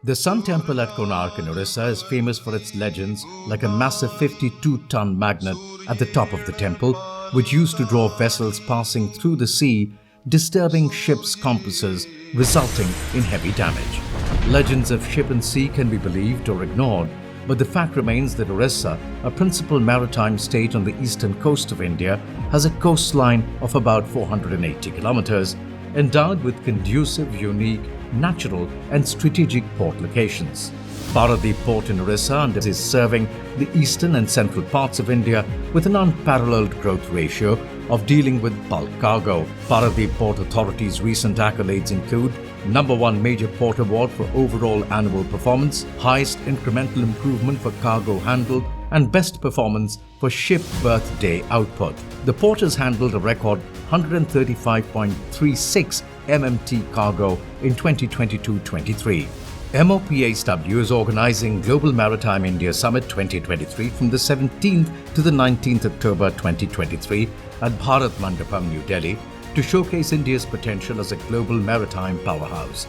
The Sun Temple at Konark in Odisha is famous for its legends, like a massive 52-ton magnet at the top of the temple, which used to draw vessels passing through the sea, disturbing ships' compasses, resulting in heavy damage. Legends of ship and sea can be believed or ignored, but the fact remains that Odisha, a principal maritime state on the eastern coast of India, has a coastline of about 480 kilometers, endowed with conducive, unique, natural and strategic port locations. Paradip Port in Odisha is serving the eastern and central parts of India with an unparalleled growth ratio of dealing with bulk cargo. Paradip Port Authority's recent accolades include #1 Major Port Award for overall annual performance, highest incremental improvement for cargo handled, and best performance for ship berth day output. The port has handled a record 135.36 MMT cargo in 2022-23. MoPSW is organizing Global Maritime India Summit 2023 from the 17th to the 19th October 2023 at Bharat Mandapam, New Delhi, to showcase India's potential as a global maritime powerhouse.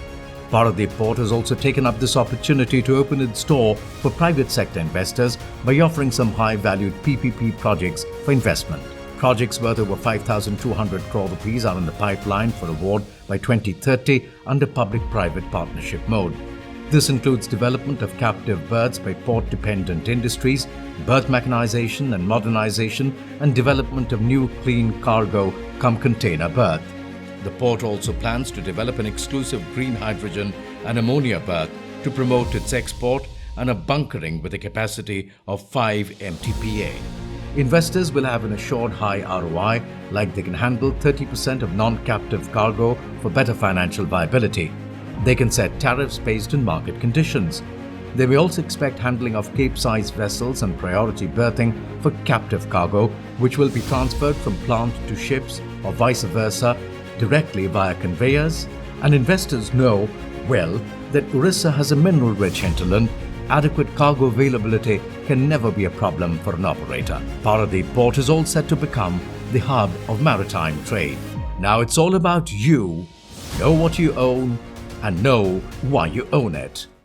Paradip Port has also taken up this opportunity to open its door for private sector investors by offering some high-valued PPP projects for investment. Projects worth over 5,200 crore rupees are in the pipeline for award by 2030 under public-private partnership mode. This includes development of captive berths by port-dependent industries, berth mechanization and modernization, and development of new clean cargo container berth. The port also plans to develop an exclusive green hydrogen and ammonia berth to promote its export and a bunkering with a capacity of 5 MTPA. Investors will have an assured high ROI, like they can handle 30% of non-captive cargo for better financial viability. They can set tariffs based on market conditions. They may also expect handling of Cape-size vessels and priority berthing for captive cargo, which will be transferred from plant to ships or vice versa directly via conveyors. And investors know well that Odisha has a mineral-rich hinterland. Adequate cargo availability can never be a problem for an operator. Paradip Port is all set to become the hub of maritime trade. Now it's all about you. Know what you own and know why you own it.